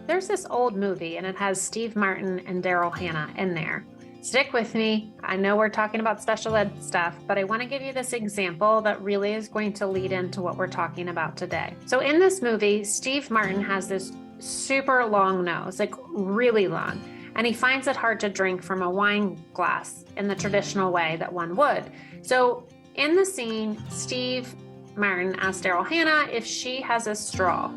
There's this old movie and it has Steve Martin and Daryl Hannah in there. Stick with me. I know we're talking about special ed stuff, but I want to give you this example that really is going to lead into what we're talking about today. So in this movie, Steve Martin has this super long nose, like really long, and he finds it hard to drink from a wine glass in the traditional way that one would. So in the scene, Steve Martin asks Daryl Hannah if she has a straw.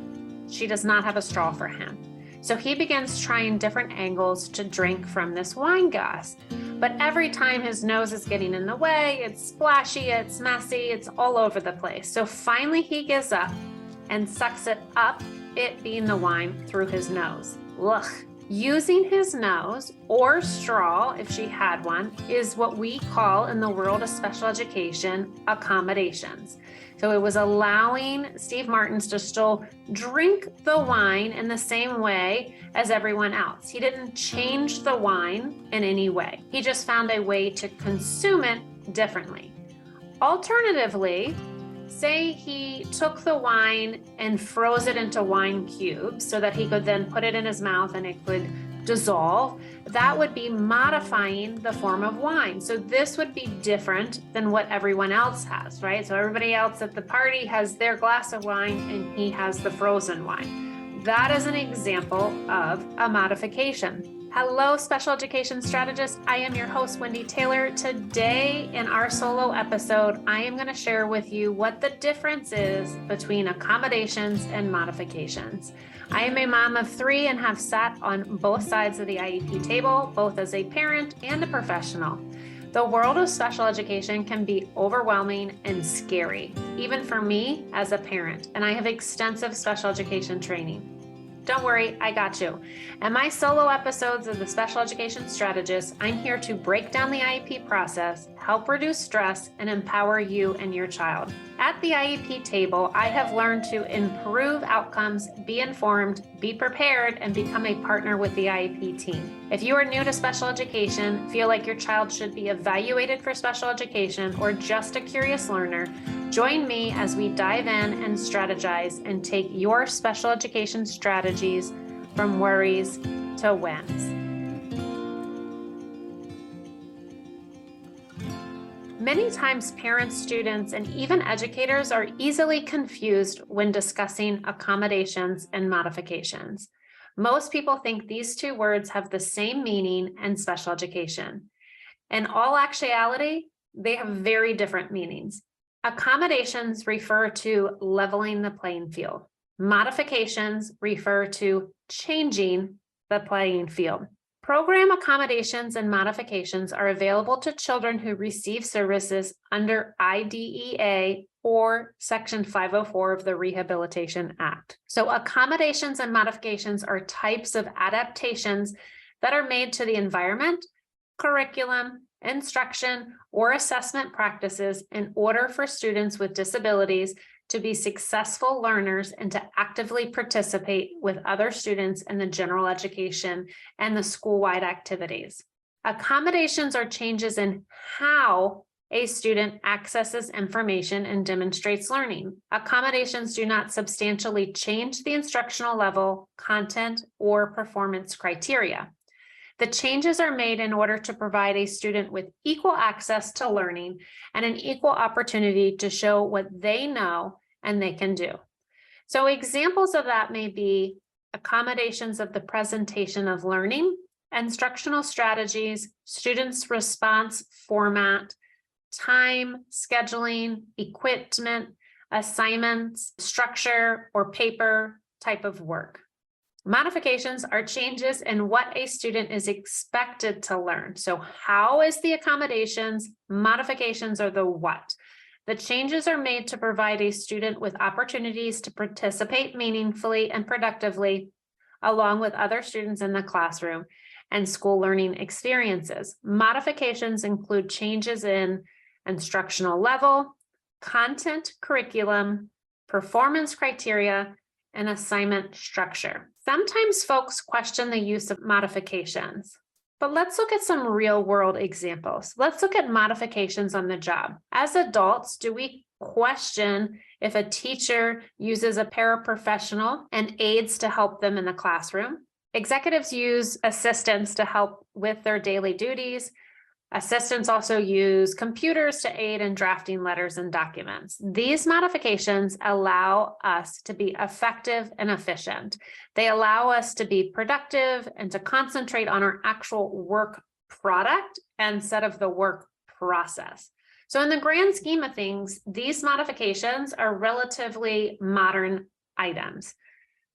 She does not have a straw for him. So he begins trying different angles to drink from this wine glass. But every time his nose is getting in the way, it's splashy, it's messy, it's all over the place. So finally he gives up and sucks it up, it being the wine, through his nose. Ugh. Using his nose or straw, if she had one, is what we call in the world of special education accommodations. So it was allowing Steve Martin to still drink the wine in the same way as everyone else. He didn't change the wine in any way. He just found a way to consume it differently. Alternatively, say he took the wine and froze it into wine cubes so that he could then put it in his mouth and it could dissolve. That would be modifying the form of wine. So this would be different than what everyone else has, right? So everybody else at the party has their glass of wine and he has the frozen wine. That is an example of a modification. Hello, special education strategists. I am your host, Wendy Taylor. Today in our solo episode, I am going to share with you what the difference is between accommodations and modifications. I am a mom of 3 and have sat on both sides of the IEP table, both as a parent and a professional. The world of special education can be overwhelming and scary, even for me as a parent, and I have extensive special education training. Don't worry, I got you. In my solo episodes of the Special Education Strategist, I'm here to break down the IEP process, help reduce stress, and empower you and your child. At the IEP table, I have learned to improve outcomes, be informed, be prepared, and become a partner with the IEP team. If you are new to special education, feel like your child should be evaluated for special education, or just a curious learner, join me as we dive in and strategize and take your special education strategies from worries to wins. Many times parents, students, and even educators are easily confused when discussing accommodations and modifications. Most people think these two words have the same meaning in special education. In all actuality, they have very different meanings. Accommodations refer to leveling the playing field. Modifications refer to changing the playing field. Program accommodations and modifications are available to children who receive services under IDEA or Section 504 of the Rehabilitation Act. So accommodations and modifications are types of adaptations that are made to the environment, curriculum, instruction, or assessment practices in order for students with disabilities to be successful learners and to actively participate with other students in the general education and the school-wide activities. Accommodations are changes in how a student accesses information and demonstrates learning. Accommodations do not substantially change the instructional level, content, or performance criteria. The changes are made in order to provide a student with equal access to learning and an equal opportunity to show what they know and they can do. So examples of that may be accommodations of the presentation of learning, instructional strategies, students' response format, time, scheduling, equipment, assignments, structure, or paper type of work. Modifications are changes in what a student is expected to learn. So how is the accommodations? Modifications are the what. The changes are made to provide a student with opportunities to participate meaningfully and productively along with other students in the classroom and school learning experiences. Modifications include changes in instructional level, content, curriculum, performance criteria, and assignment structure. Sometimes folks question the use of modifications, but let's look at some real world examples. Let's look at modifications on the job. As adults, do we question if a teacher uses a paraprofessional and aides to help them in the classroom. Executives use assistants to help with their daily duties. Assistants also use computers to aid in drafting letters and documents. These modifications allow us to be effective and efficient. They allow us to be productive and to concentrate on our actual work product instead of the work process. So in the grand scheme of things, these modifications are relatively modern items.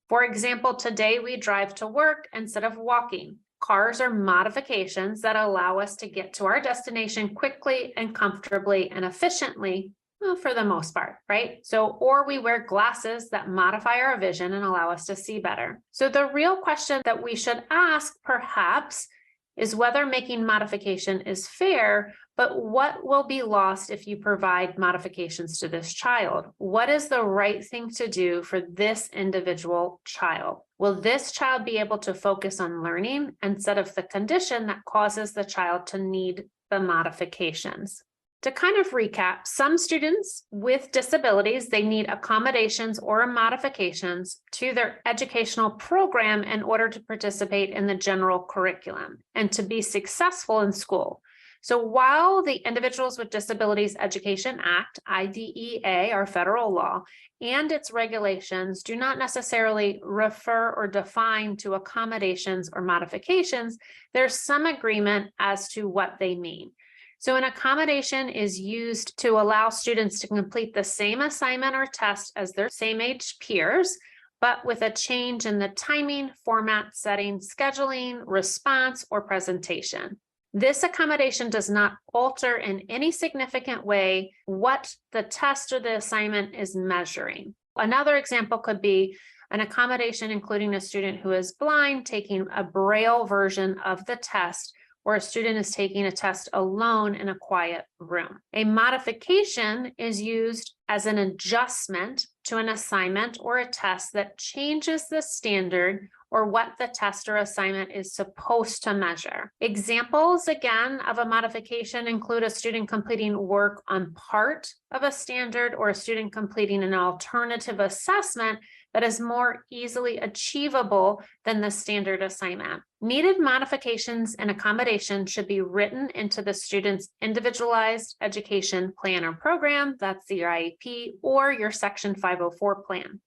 For example, today we drive to work instead of walking. Cars are modifications that allow us to get to our destination quickly and comfortably and efficiently, well, for the most part, right? Or we wear glasses that modify our vision and allow us to see better. So the real question that we should ask, perhaps, is whether making modification is fair, but what will be lost if you provide modifications to this child? What is the right thing to do for this individual child? Will this child be able to focus on learning instead of the condition that causes the child to need the modifications? To kind of recap, some students with disabilities, they need accommodations or modifications to their educational program in order to participate in the general curriculum and to be successful in school. So while the Individuals with Disabilities Education Act, IDEA, our federal law, and its regulations do not necessarily refer or define to accommodations or modifications, there's some agreement as to what they mean. So an accommodation is used to allow students to complete the same assignment or test as their same age peers, but with a change in the timing, format, setting, scheduling, response, or presentation. This accommodation does not alter in any significant way what the test or the assignment is measuring. Another example could be an accommodation including a student who is blind taking a Braille version of the test, or a student is taking a test alone in a quiet room. A modification is used as an adjustment to an assignment or a test that changes the standard or what the test or assignment is supposed to measure. Examples, again, of a modification include a student completing work on part of a standard or a student completing an alternative assessment that is more easily achievable than the standard assignment. Needed modifications and accommodations should be written into the student's individualized education plan or program, that's your IEP, or your Section 504 plan.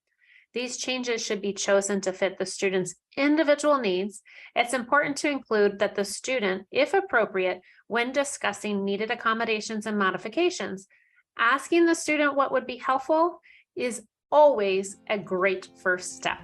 These changes should be chosen to fit the student's individual needs. It's important to include that the student, if appropriate, when discussing needed accommodations and modifications, asking the student what would be helpful is always a great first step.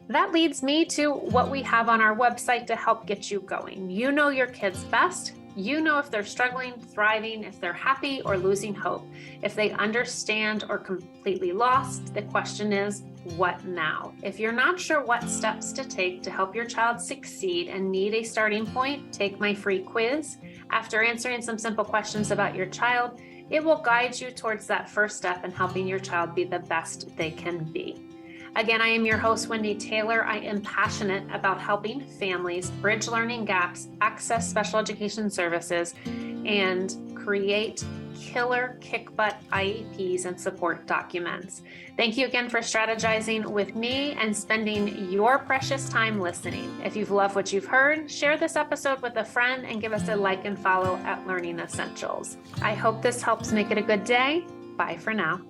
That leads me to what we have on our website to help get you going. You know your kids best. You know if they're struggling, thriving, if they're happy or losing hope. If they understand or completely lost, the question is, what now? If you're not sure what steps to take to help your child succeed and need a starting point, take my free quiz. After answering some simple questions about your child, it will guide you towards that first step in helping your child be the best they can be. Again, I am your host, Wendy Taylor. I am passionate about helping families bridge learning gaps, access special education services, and create killer kick-butt IEPs and support documents. Thank you again for strategizing with me and spending your precious time listening. If you've loved what you've heard, share this episode with a friend and give us a like and follow at Learning Essentials. I hope this helps make it a good day. Bye for now.